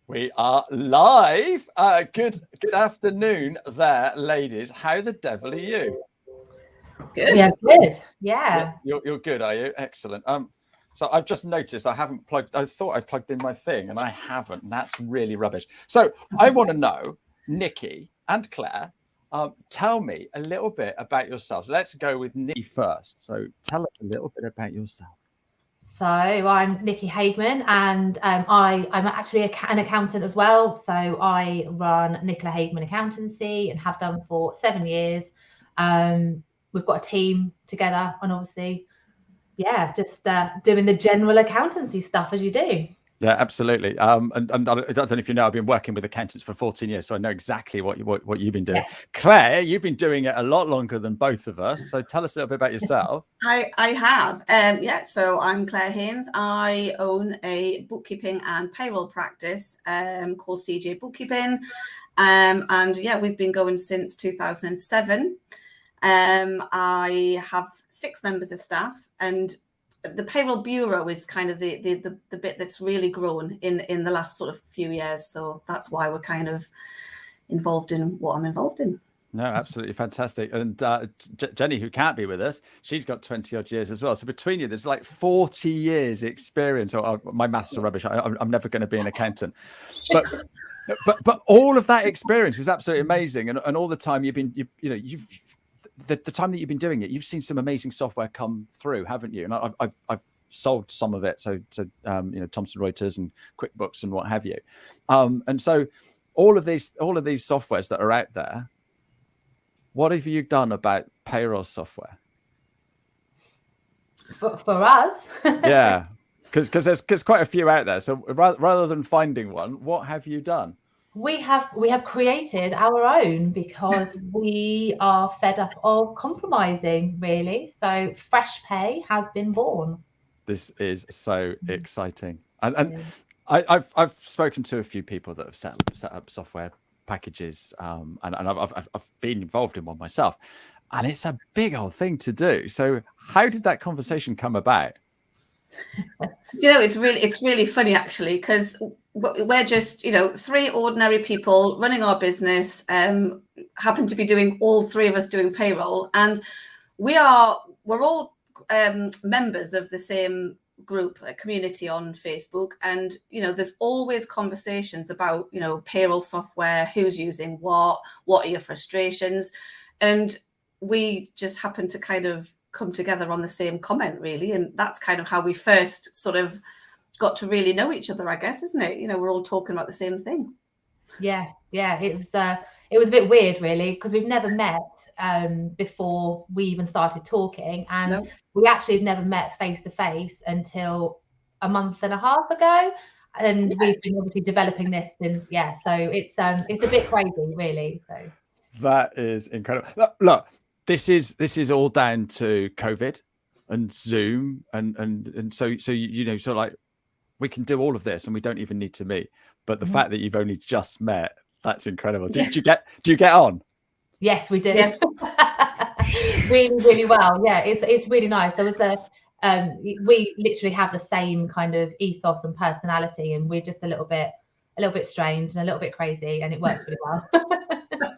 We are live. Good afternoon there, ladies. How the devil are you? Good. Yeah, good. Yeah. You're good, are you? Excellent. So I've just noticed I haven't plugged. I thought I plugged in my thing, and I haven't. And that's really rubbish. So I want to know, Nikki and Claire, tell me a little bit about yourselves. Let's go with Nikki first. So tell us a little bit about yourself. So I'm Nikki Hageman, and I'm actually an accountant as well. So I run Nicola Hageman Accountancy and have done for 7 years. We've got a team together, and obviously, yeah, just doing the general accountancy stuff as you do. Yeah, absolutely. And I don't know if you know, I've been working with accountants for 14 years, so I know exactly what you've been doing. Yes. Claire, you've been doing it a lot longer than both of us. So tell us a little bit about yourself. I have. So I'm Claire Haynes. I own a bookkeeping and payroll practice called CJ Bookkeeping. And yeah, we've been going since 2007. I have 6 members of staff, and the payroll bureau is kind of the bit that's really grown in the last sort of few years. So that's why we're kind of involved in what I'm involved in. No, absolutely fantastic. And Jenny, who can't be with us, she's got 20 odd years as well. So between you, there's like 40 years experience. My maths are rubbish. I'm never going to be an accountant. But all of that experience is absolutely amazing. And all the time the time that you've been doing it, you've seen some amazing software come through, haven't you? And I've sold some of it, so Thomson Reuters and QuickBooks and what have you. And so all of these softwares that are out there, what have you done about payroll software? For us, yeah, because there's quite a few out there. So rather than finding one, what have you done? We have created our own because we are fed up of compromising, really. So FreshPay has been born. This is so exciting, and I've spoken to a few people that have set up software packages, and I've been involved in one myself, and it's a big old thing to do. So how did that conversation come about? It's really funny actually, because we're just 3 ordinary people running our business, happen to be doing, all 3 of us doing payroll, and we're all members of the same group, a community on Facebook, and there's always conversations about payroll software, who's using what are your frustrations, and we just happen to kind of come together on the same comment, really, and that's kind of how we first sort of got to really know each other, I guess, isn't it? We're all talking about the same thing. Yeah, it was a bit weird, really, because we've never met before we even started talking, and we actually had never met face to face until a month and a half ago, and we've been obviously developing this since. So it's a bit crazy, really. So that is incredible. Look, this is all down to COVID and Zoom, and so so like we can do all of this and we don't even need to meet. But the fact that you've only just met, that's incredible. Do you get on? Yes, we did. Yes. really, really well. Yeah, it's really nice. There was we literally have the same kind of ethos and personality, and we're just a little bit strange and a little bit crazy, and it works really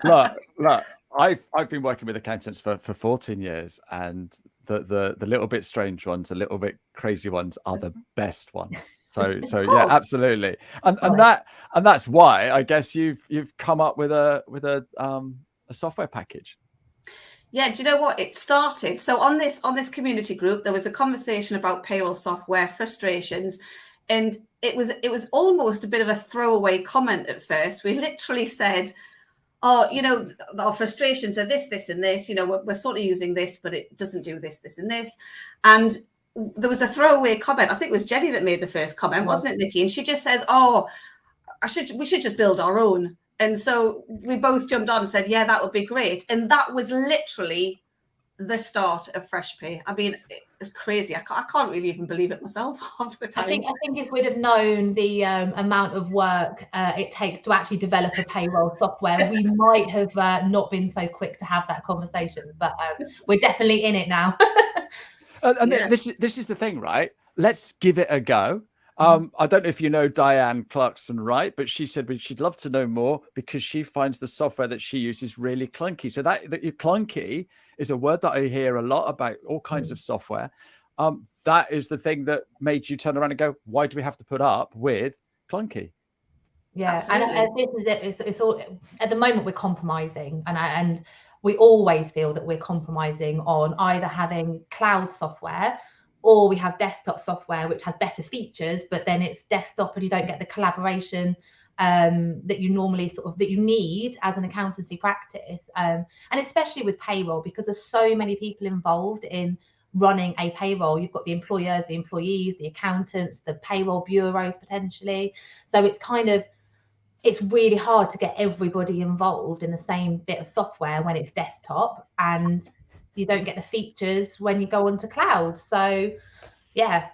well. Look, I've been working with accountants for 14 years, and the little bit strange ones, the little bit crazy ones are the best ones. So yeah, absolutely. And that's why I guess you've come up with a software package. Yeah, do you know what? It started. So on this community group, there was a conversation about payroll software frustrations, and it was almost a bit of a throwaway comment at first. We literally said, "Oh, our frustrations are this, and this. We're sort of using this, but it doesn't do this, and this." And there was a throwaway comment. I think it was Jenny that made the first comment, wasn't it, Nikki? And she just says, "Oh, we should just build our own." And so we both jumped on and said, "Yeah, that would be great." And that was literally the start of FreshPay. I mean, it's crazy. I can't really even believe it myself half the time. I think if we'd have known the amount of work it takes to actually develop a payroll software, we might have not been so quick to have that conversation. But we're definitely in it now. And this is the thing, right? Let's give it a go. I don't know if you know Diane Clarkson Wright, but she said she'd love to know more because she finds the software that she uses really clunky. So that clunky is a word that I hear a lot about all kinds of software. That is the thing that made you turn around and go, why do we have to put up with clunky? Yeah, Absolutely. and this is it. It's all at the moment we're compromising, and we always feel that we're compromising on either having cloud software or we have desktop software which has better features, but then it's desktop and you don't get the collaboration that you normally that you need as an accountancy practice, and especially with payroll, because there's so many people involved in running a payroll. You've got the employers, the employees, the accountants, the payroll bureaus potentially. So it's really hard to get everybody involved in the same bit of software when it's desktop, and you don't get the features when you go onto cloud. So yeah,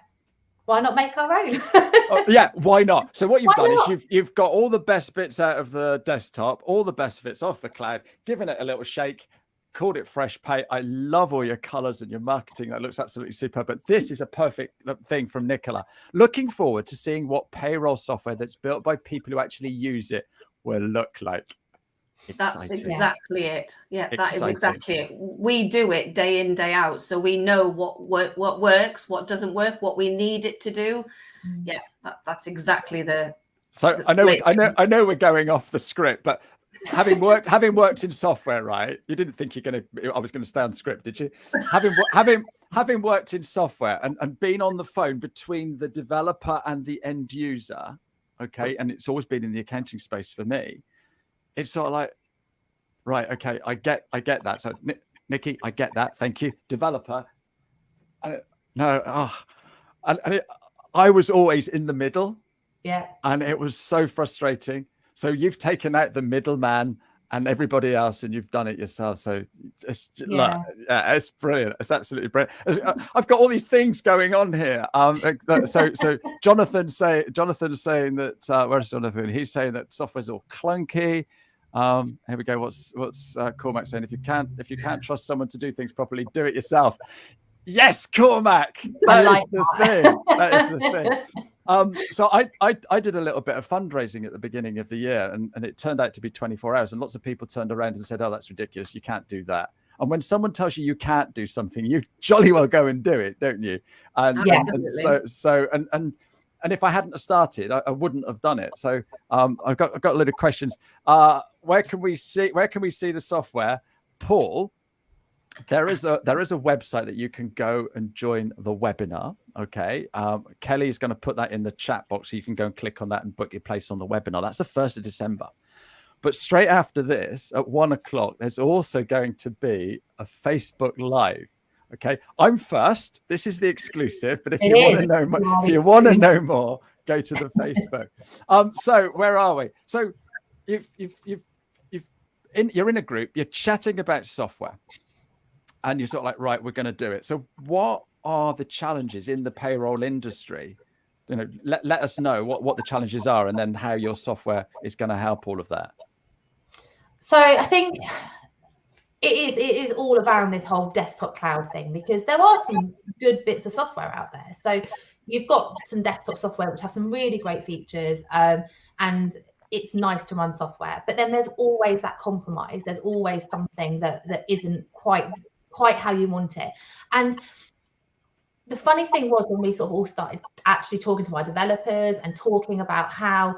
why not make our own? Yeah, why not? So what you've done is you've got all the best bits out of the desktop, all the best bits off the cloud, given it a little shake, called it FreshPay. I love all your colors and your marketing. That looks absolutely superb. But this is a perfect thing from Nicola. Looking forward to seeing what payroll software that's built by people who actually use it will look like. That's exactly it. Yeah, that is exactly it. We do it day in, day out, so we know what works, what doesn't work, what we need it to do. Yeah, that's exactly the. So I know we're going off the script, but having worked in software, right? You didn't think I was going to stay on script, did you? Having worked in software and been on the phone between the developer and the end user, okay, and it's always been in the accounting space for me. It's sort of like, right, okay, I get that. So Nikki, I get that. Thank you, developer. I was always in the middle. Yeah. And it was so frustrating. So you've taken out the middleman and everybody else, and you've done it yourself. So it's brilliant. It's absolutely brilliant. I've got all these things going on here. So Jonathan's saying that where's Jonathan? He's saying that software's all clunky. Here we go. What's Cormac saying? If you can't trust someone to do things properly, do it yourself. Yes, Cormac. That is the thing. So I did a little bit of fundraising at the beginning of the year, and it turned out to be 24 hours. And lots of people turned around and said, "Oh, that's ridiculous. You can't do that." And when someone tells you can't do something, you jolly well go and do it, don't you? And if I hadn't started, I wouldn't have done it. So I've got a lot of questions. Where can we see the software, Paul? There is a website that you can go and join the webinar. Okay. Kelly's going to put that in the chat box so you can go and click on that and book your place on the webinar. That's the 1st of December. But straight after this, at 1:00, there's also going to be a Facebook Live. Okay. I'm first. This is the exclusive, but if you want to know more, go to the Facebook. So where are we? So you're in a group, you're chatting about software. And you're sort of like, right, we're going to do it. So what are the challenges in the payroll industry? You know, let us know what the challenges are, and then how your software is going to help all of that. So I think it is all around this whole desktop cloud thing, because there are some good bits of software out there. So you've got some desktop software which has some really great features, and it's nice to run software. But then there's always that compromise. There's always something that isn't quite how you want it. And the funny thing was, when we sort of all started actually talking to our developers and talking about how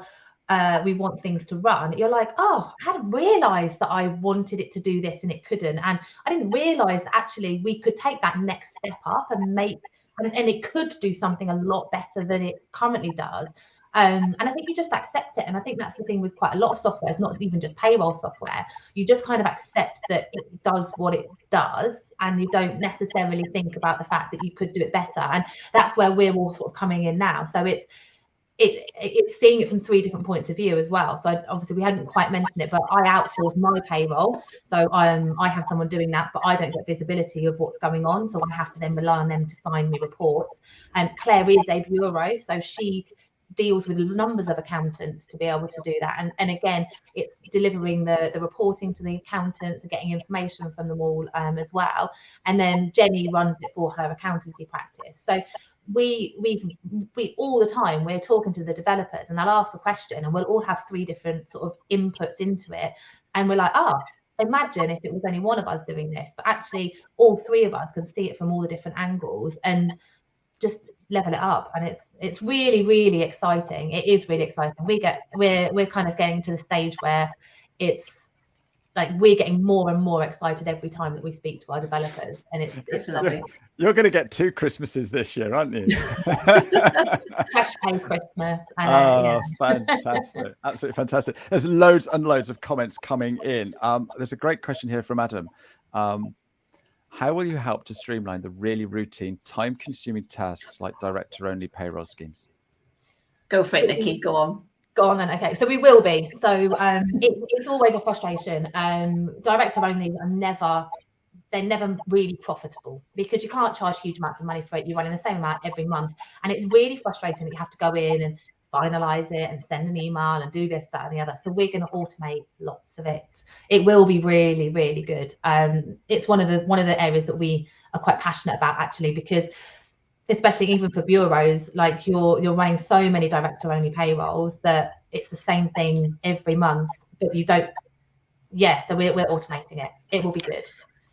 we want things to run, you're like, oh, I hadn't realized that I wanted it to do this and it couldn't. And I didn't realize that actually we could take that next step up and and it could do something a lot better than it currently does. And I think you just accept it. And I think that's the thing with quite a lot of software. It's not even just payroll software. You just kind of accept that it does what it does, and you don't necessarily think about the fact that you could do it better. And that's where we're all sort of coming in now. So it's seeing it from 3 different points of view as well. So obviously we hadn't quite mentioned it, but I outsource my payroll. So I have someone doing that, but I don't get visibility of what's going on. So I have to then rely on them to find me reports. And Claire is a bureau, so she deals with numbers of accountants to be able to do that. And again, it's delivering the reporting to the accountants and getting information from them all as well. And then Jenny runs it for her accountancy practice. So we all the time we're talking to the developers, and they'll ask a question, and we'll all have 3 different sort of inputs into it, and we're like, imagine if it was only one of us doing this, but actually all 3 of us can see it from all the different angles and just level it up. And it's really, really exciting. It is really exciting. We're kind of getting to the stage where it's like we're getting more and more excited every time that we speak to our developers, and it's lovely. You're going to get 2 Christmases this year, aren't you? FreshPay Christmas. Fantastic. Absolutely fantastic. There's loads and loads of comments coming in. There's a great question here from Adam. How will you help to streamline the really routine, time-consuming tasks like director-only payroll schemes? Go for it, Nikki. Go on. Go on then. Okay, so we will be. So it's always a frustration. Director-only they're never really profitable because you can't charge huge amounts of money for it. You're running the same amount every month. And it's really frustrating that you have to go in and finalize it and send an email and do this, that, and the other. So we're going to automate lots of it. It will be really, really good. It's one of the areas that we are quite passionate about, actually, because especially even for bureaus, like you're running so many director-only payrolls that it's the same thing every month, but you don't. Yeah, so we're automating it. It will be good.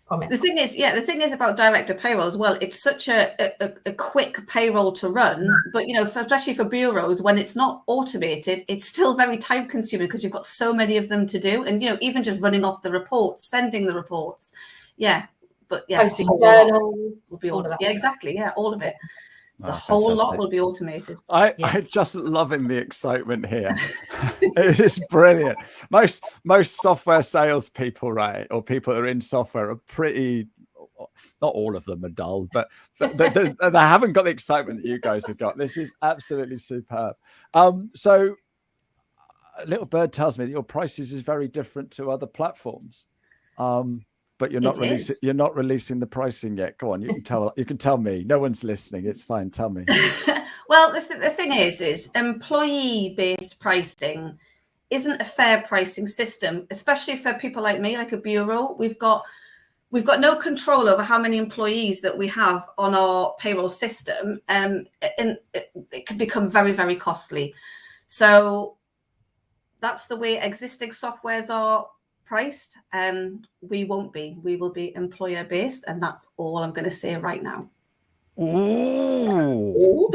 Promise. The thing is about director payroll as well. It's such a quick payroll to run, but especially for bureaus, when it's not automated, it's still very time consuming because you've got so many of them to do, and even just running off the reports, sending the reports, posting journals will be all of that. Yeah, exactly. Yeah, all of it. So the whole lot will be automated. I'm just loving the excitement here. It is brilliant. Most software salespeople, right, or people that are in software are pretty. Not all of them are dull, but they haven't got the excitement that you guys have got. This is absolutely superb. So, a little bird tells me that your prices is very different to other platforms. But you're not releasing the pricing yet. Go on, you can tell me. No one's listening. It's fine. Tell me. Well, the thing is employee-based pricing isn't a fair pricing system, especially for people like me, like a bureau. We've got no control over how many employees that we have on our payroll system, and it can become very, very costly. So that's the way existing softwares are priced. We won't be. We will be employer based, and that's all I'm going to say right now. Ooh,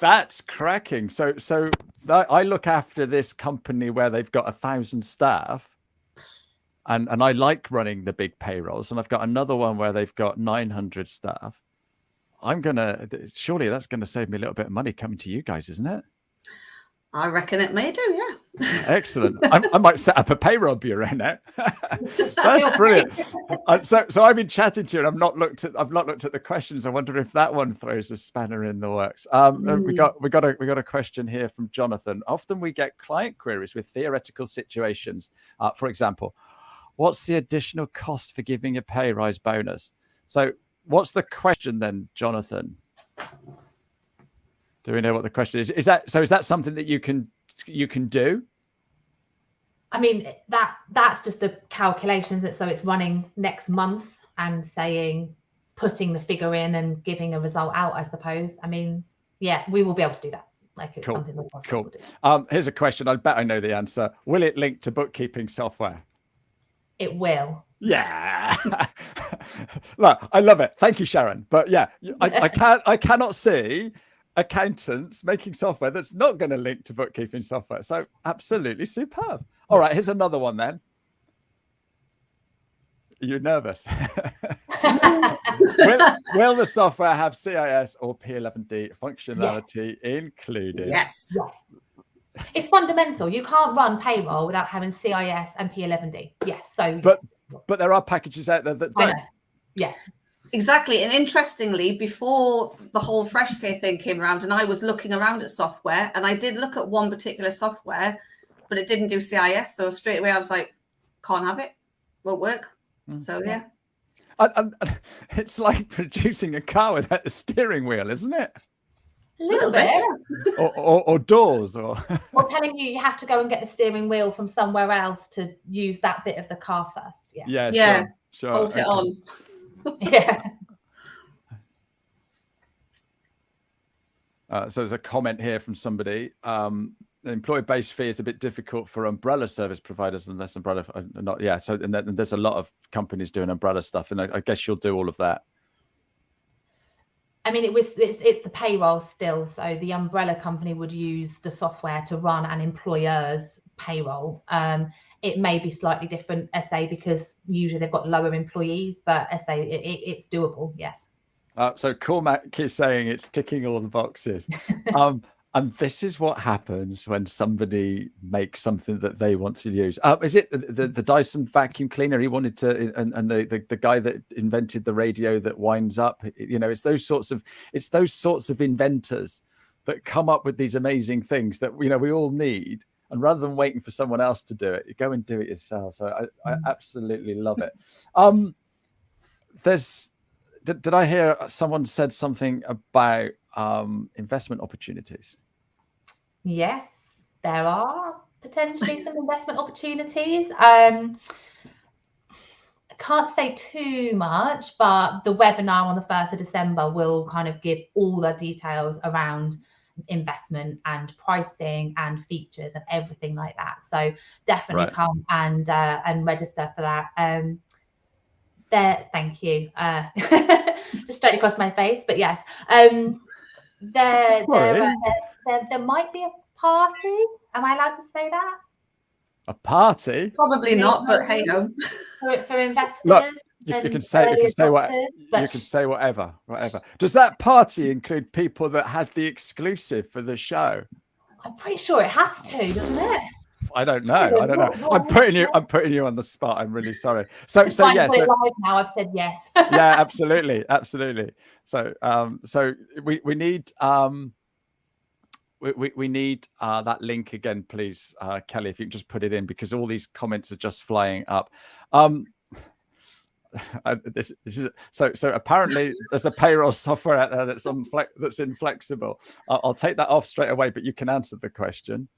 that's cracking. So I look after this company where they've got 1,000 staff, and I like running the big payrolls, and I've got another one where they've got 900 staff. Surely that's gonna save me a little bit of money coming to you guys, isn't it? I reckon it may do, yeah. Excellent. I might set up a payroll bureau now. That's brilliant. So I've been chatting to you, and I've not looked at the questions. I wonder if that one throws a spanner in the works. We got a question here from Jonathan. Often we get client queries with theoretical situations. For example, what's the additional cost for giving a pay rise bonus? So what's the question then, Jonathan? Do we know what the question is? Is that something that you can do? I mean, that's just a calculation. So it's running next month and putting the figure in and giving a result out, I suppose. I mean, yeah, we will be able to do that. Like it's something we're possible to do. Here's a question. I bet I know the answer. Will it link to bookkeeping software? It will. Yeah. Look, I love it. Thank you, Sharon. But yeah, I cannot see accountants making software that's not going to link to bookkeeping software. So absolutely superb. All right, here's another one then. You're nervous. will the software have CIS or P11D functionality included? Yes. It's fundamental. You can't run payroll without having CIS and P11D. Yes. So but there are packages out there that don't. I know. Yeah. Exactly. And interestingly, before the whole FreshPay thing came around, and I was looking around at software, and I did look at one particular software, but it didn't do CIS. So straight away I was like, can't have it. Won't work. So yeah. And it's like producing a car without the steering wheel, isn't it? A little bit. or doors or telling you have to go and get the steering wheel from somewhere else to use that bit of the car first. Sure. Bolt it on. Yeah. So there's a comment here from somebody. The employee-based fee is a bit difficult for umbrella service providers unless umbrella not. Yeah. So and there's a lot of companies doing umbrella stuff, and I guess you'll do all of that. I mean, it's the payroll still. So the umbrella company would use the software to run an employer's payroll. It may be slightly different, SA, because usually they've got lower employees, but SA, it's doable. Yes. So Cormac is saying it's ticking all the boxes. And this is what happens when somebody makes something that they want to use. Is it the Dyson vacuum cleaner he wanted to, and the guy that invented the radio that winds up? You know, it's those sorts of inventors that come up with these amazing things that, you know, we all need. And rather than waiting for someone else to do it, you go and do it yourself. So I absolutely love it. Did I hear someone said something about investment opportunities? Yes, there are potentially some investment opportunities. I can't say too much, but the webinar on the 1st of December will kind of give all the details around investment and pricing and features and everything like that. So definitely come and register for that. Thank you. Just straight across my face, but yes. There might be a party. Am I allowed to say that? A party? Probably not, but hey ho. For investors. Look, you can say whatever. Does that party include people that had the exclusive for the show? I'm pretty sure it has to, doesn't it? I don't know. I'm putting you on the spot. I'm really sorry. So yeah. So live now. I've said yes. Yeah, absolutely. So we need we need that link again, please, Kelly, if you can just put it in, because all these comments are just flying up. This is so apparently there's a payroll software out there that's inflexible. I'll take that off straight away, but you can answer the question.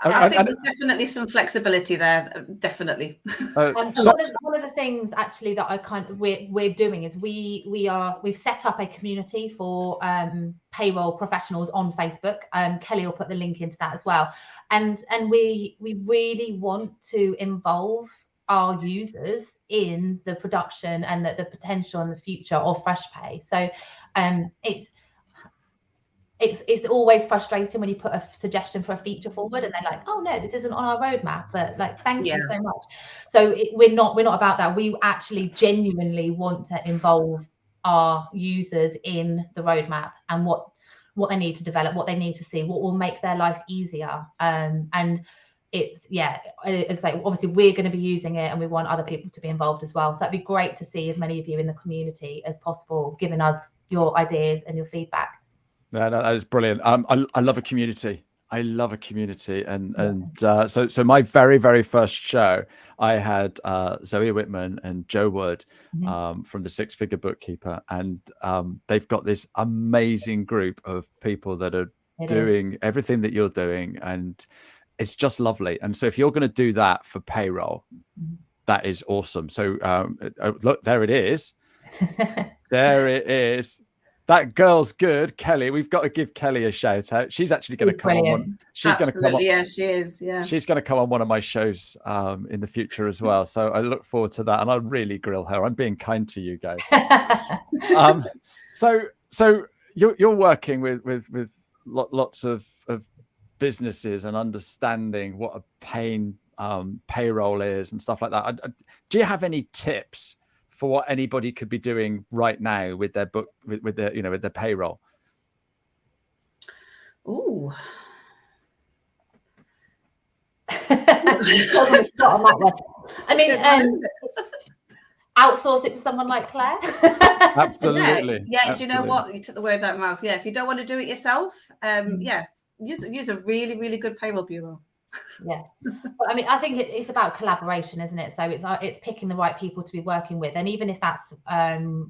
I think there's definitely some flexibility there. Definitely. One of the things actually that we're doing is we've set up a community for payroll professionals on Facebook. Kelly will put the link into that as well. And we really want to involve our users in the production and the potential and the future of FreshPay. So it's always frustrating when you put a suggestion for a feature forward and they're like, oh no, this isn't on our roadmap, but like, thank you so much. So we're not about that. We actually genuinely want to involve our users in the roadmap and what they need to develop, what they need to see, what will make their life easier. And it's like, obviously we're going to be using it and we want other people to be involved as well. So that'd be great to see as many of you in the community as possible, giving us your ideas and your feedback. No, that is brilliant. I love a community. And so my very, very first show, I had Zoe Whitman and Joe Wood from the Six Figure Bookkeeper, and they've got this amazing group of people that are doing everything that you're doing, and it's just lovely. And so if you're going to do that for payroll, that is awesome. So look, there it is. There it is. That girl's good, Kelly. We've got to give Kelly a shout out. She's actually going to come on one. She's going to come on. Yeah, she is. Yeah. She's going to come on one of my shows in the future as well. So I look forward to that, and I'll really grill her. I'm being kind to you guys. So you're working with lots of businesses and understanding what a pain payroll is and stuff like that. Do you have any tips for what anybody could be doing right now with their book, with their payroll? Ooh. I mean, outsource it to someone like Claire. Absolutely. Yeah. Do you know what? You took the words out of my mouth. Yeah. If you don't want to do it yourself, use a really, really good payroll bureau. Yeah, but I mean, I think it's about collaboration, isn't it? So it's picking the right people to be working with, and even if that's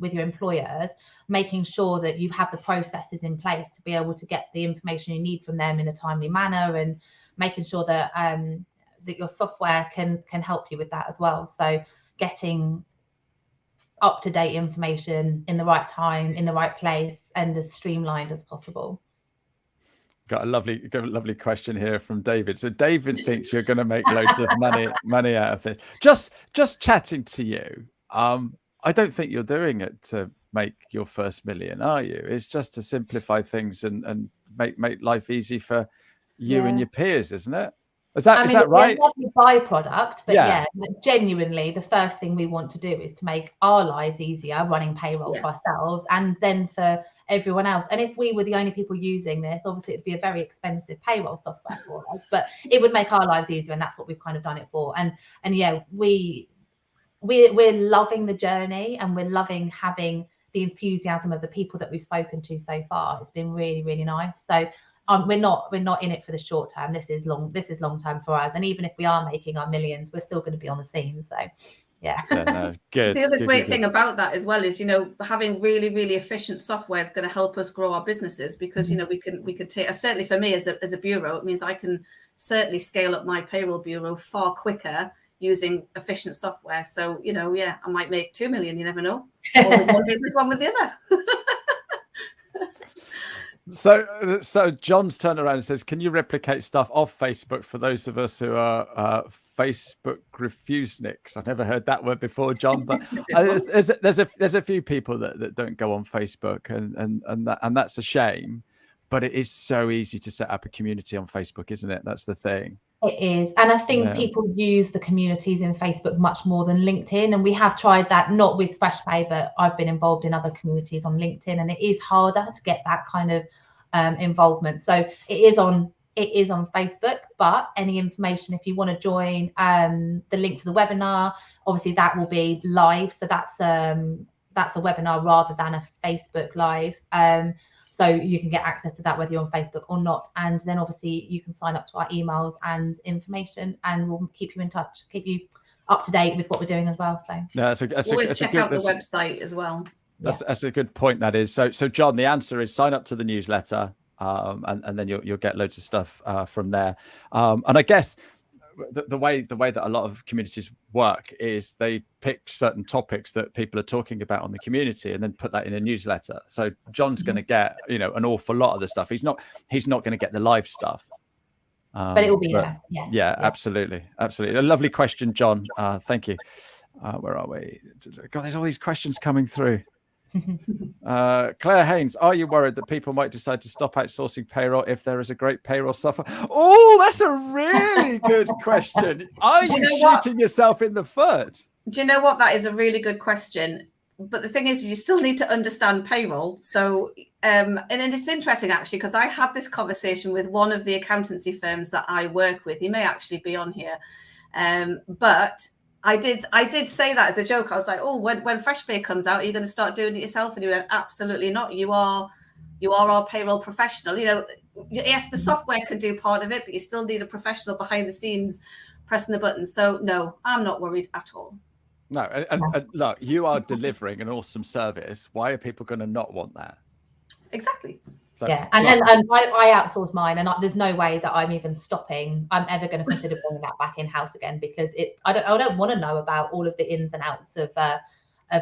with your employers, making sure that you have the processes in place to be able to get the information you need from them in a timely manner, and making sure that that your software can help you with that as well. So getting up-to-date information in the right time, in the right place, and as streamlined as possible. Got a lovely question here from David. So David thinks you're going to make loads of money out of this. Just chatting to you. I don't think you're doing it to make your first million, are you? It's just to simplify things and make life easy for you and your peers, isn't it? Is that right? It's a lovely byproduct, but genuinely, the first thing we want to do is to make our lives easier running payroll for ourselves, and then for everyone else. And if we were the only people using this, obviously it'd be a very expensive payroll software for us, but it would make our lives easier, and that's what we've kind of done it for. And yeah, we're loving the journey, and we're loving having the enthusiasm of the people that we've spoken to so far. It's been really, really nice. So we're not in it for the short term. This is long term for us. And even if we are making our millions, we're still going to be on the scene. So yeah. Good. The other great thing about that as well is, having really, really efficient software is going to help us grow our businesses, because, we could take, certainly for me as a bureau, it means I can certainly scale up my payroll bureau far quicker using efficient software. So, I might make 2 million, you never know. Or with one business, one with the other. So John's turned around and says, can you replicate stuff off Facebook for those of us who are Facebook refuseniks? I've never heard that word before, John, but there's a few people that don't go on Facebook, and that's a shame. But it is so easy to set up a community on Facebook, isn't it? That's the thing. It is. And I think people use the communities in Facebook much more than LinkedIn. And we have tried that, not with FreshPay, but I've been involved in other communities on LinkedIn, and it is harder to get that kind of involvement. So it is on Facebook, but any information, if you want to join, the link for the webinar, obviously that will be live. So that's a webinar rather than a Facebook live. So you can get access to that whether you're on Facebook or not. And then obviously you can sign up to our emails and information, and we'll keep you in touch, keep you up to date with what we're doing as well. So always check out the website as well. That's a good point. That is. So John, the answer is sign up to the newsletter, and then you'll get loads of stuff from there. And I guess the way that a lot of communities work is they pick certain topics that people are talking about on the community and then put that in a newsletter. So John's going to get an awful lot of the stuff. He's not going to get the live stuff, but it will be there. Yeah, absolutely. A lovely question, John. Thank you. Where are we? God, there's all these questions coming through. Claire Haynes, are you worried that people might decide to stop outsourcing payroll if there is a great payroll software? Oh, that's a really good question. Are you shooting yourself in the foot? Do you know what? That is a really good question. But the thing is, you still need to understand payroll. So, and it's interesting actually, because I had this conversation with one of the accountancy firms that I work with. He may actually be on here, but I did say that as a joke. I was like, oh, when FreshPay comes out, are you going to start doing it yourself? And he went, absolutely not. You are our payroll professional. Yes, the software can do part of it, but you still need a professional behind the scenes pressing the button. So no, I'm not worried at all. No, and look, you are delivering an awesome service. Why are people going to not want that? Exactly. So, and I outsource mine, and there's no way that I'm even stopping. I'm ever going to consider bringing that back in house again, because I don't want to know about all of the ins and outs of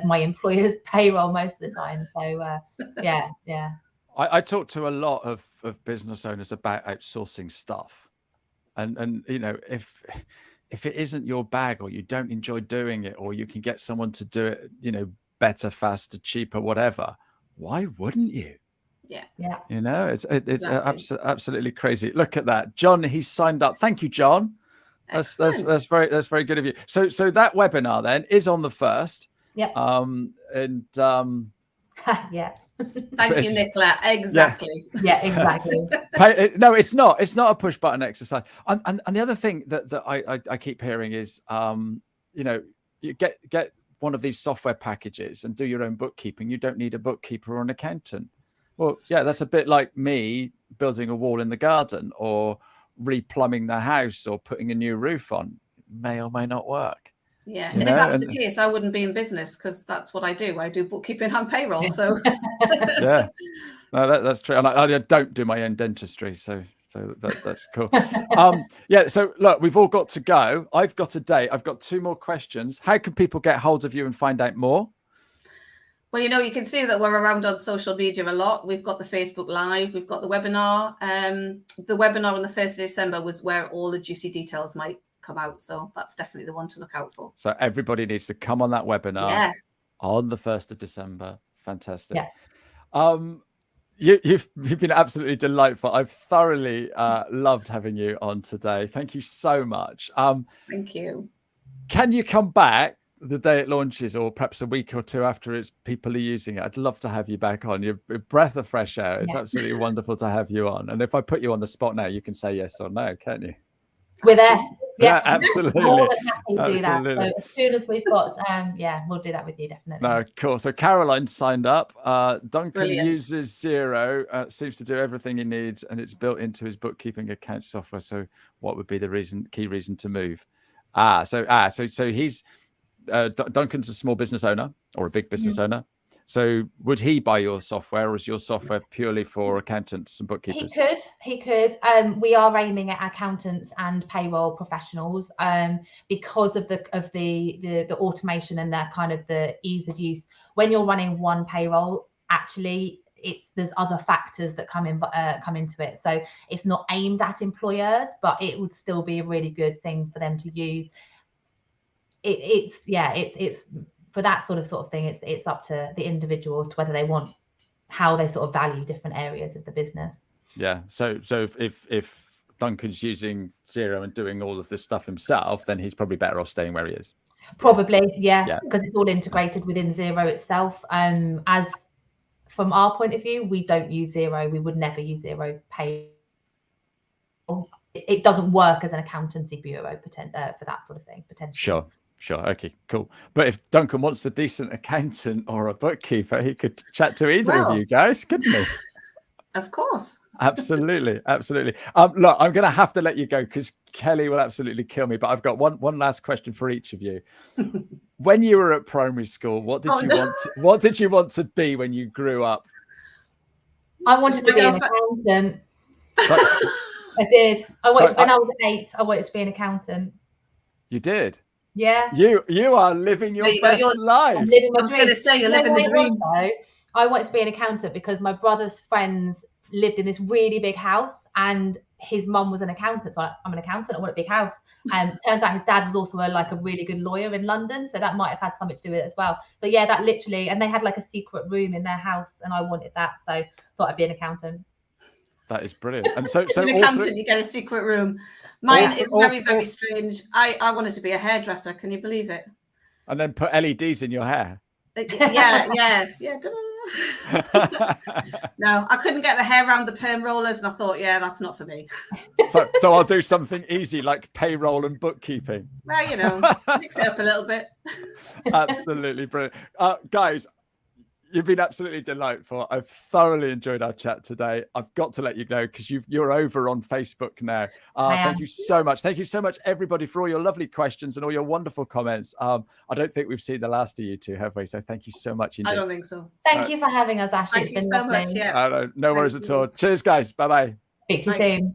my employer's payroll most of the time. So yeah. I talk to a lot of business owners about outsourcing stuff, and if it isn't your bag, or you don't enjoy doing it, or you can get someone to do it, better, faster, cheaper, whatever, why wouldn't you? Yeah. It's exactly. Absolutely crazy. Look at that, John. He's signed up. Thank you, John. That's very good of you. So that webinar then is on the 1st. Yeah. Yeah. Thank you, Nicola. Exactly. Yeah, exactly. No, it's not. It's not a push button exercise. And the other thing that I keep hearing is, you get one of these software packages and do your own bookkeeping. You don't need a bookkeeper or an accountant. Well, yeah, that's a bit like me building a wall in the garden, or replumbing the house, or putting a new roof on. May or may not work. Yeah, and if that's the case, I wouldn't be in business, because that's what I do. I do bookkeeping and payroll. So yeah, no, that's true. And I don't do my own dentistry, so that's cool. Yeah. So look, we've all got to go. I've got a date. I've got 2 more questions. How can people get hold of you and find out more? Well, you can see that we're around on social media a lot. We've got the Facebook Live, we've got the webinar. The webinar on the 1st of December was where all the juicy details might come out. So that's definitely the one to look out for. So everybody needs to come on that webinar on the 1st of December. Fantastic. Yeah. You've been absolutely delightful. I've thoroughly loved having you on today. Thank you so much. Thank you. Can you come back the day it launches, or perhaps a week or two after people are using it? I'd love to have you back on. You're a breath of fresh air. It's absolutely wonderful to have you on. And if I put you on the spot now, you can say yes or no, can't you? We're there. Yeah, absolutely. More than happy to do that. So as soon as we've got, we'll do that with you, definitely. No, cool. So Caroline signed up. Duncan Brilliant. uses Xero, seems to do everything he needs, and it's built into his bookkeeping account software. So what would be the key reason to move? So he's Duncan's a small business owner or a big business owner. So would he buy your software, or is your software purely for accountants and bookkeepers? He could. We are aiming at accountants and payroll professionals because of the automation and that kind of the ease of use. When you're running one payroll, actually there's other factors that come into it. So it's not aimed at employers, but it would still be a really good thing for them to use. It's for that sort of thing, it's up to the individuals to whether they want, how they sort of value different areas of the business. Yeah. So if Duncan's using Xero and doing all of this stuff himself, then he's probably better off staying where he is. Probably, yeah, because it's all integrated within Xero itself. As from our point of view, we don't use Xero. We would never use Xero Pay. It doesn't work as an accountancy bureau for that sort of thing, potentially. Sure. Okay, cool. But if Duncan wants a decent accountant or a bookkeeper, he could chat to either of you guys, couldn't he? Of course. Absolutely. Look, I'm going to have to let you go because Kelly will absolutely kill me. But I've got one last question for each of you. When you were at primary school, what did you want to be when you grew up? I wanted to be an accountant. I did. When I was 8, I wanted to be an accountant. You did? Yeah. You are living your best life. I'm living my dream. I was going to say, you're living the dream. I wanted to be an accountant because my brother's friends lived in this really big house and his mum was an accountant. So I'm an accountant, I want a big house. Turns out his dad was also a really good lawyer in London. So that might have had something to do with it as well. But yeah, that literally, and they had like a secret room in their house and I wanted that. So I thought I'd be an accountant. That is brilliant. And so an accountant, you get a secret room. Mine is very strange. I wanted to be a hairdresser. Can you believe it? And then put LEDs in your hair. Yeah. No, I couldn't get the hair around the perm rollers, and I thought, that's not for me. So I'll do something easy like payroll and bookkeeping. Well, mix it up a little bit. Absolutely brilliant. Guys, you've been absolutely delightful. I've thoroughly enjoyed our chat today. I've got to let you go because you're over on Facebook now. Thank you so much. Thank you so much, everybody, for all your lovely questions and all your wonderful comments. I don't think we've seen the last of you two, have we? So thank you so much indeed. I don't think so. Thank you for having us, Ashley. Thank you so much. Yeah. No worries at all. Cheers, guys. Bye-bye. Speak to you soon.